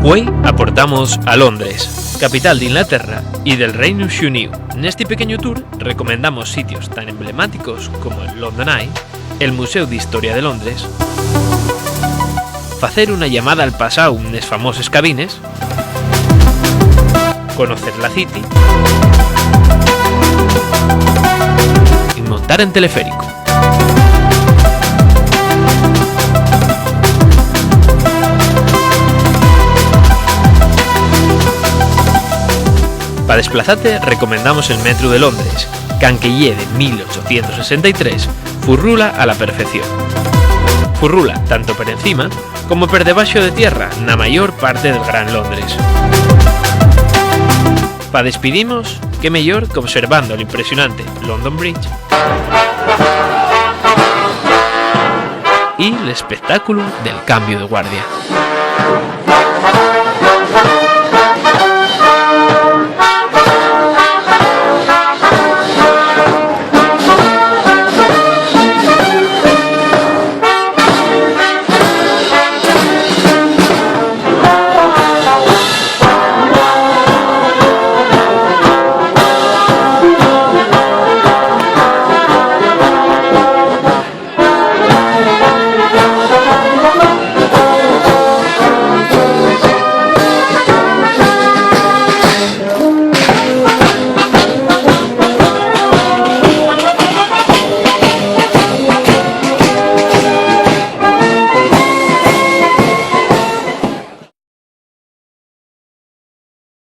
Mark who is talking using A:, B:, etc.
A: Hoy aportamos a Londres, capital de Inglaterra y del Reino Unido. Neste pequeño tour recomendamos sitios tan emblemáticos como el London Eye, el Museo de Historia de Londres, facer unha llamada al pasado nes famosos cabines, conocer la City y montar en teleférico. Para desplazarte recomendamos el Metro de Londres, que aunque lle de 1863, furrula a la perfección. Furrula tanto por encima como por debaixo de tierra na maior parte del Gran Londres. Pa despedimos, que mellor que observando el impresionante London Bridge y el espectáculo del cambio de guardia.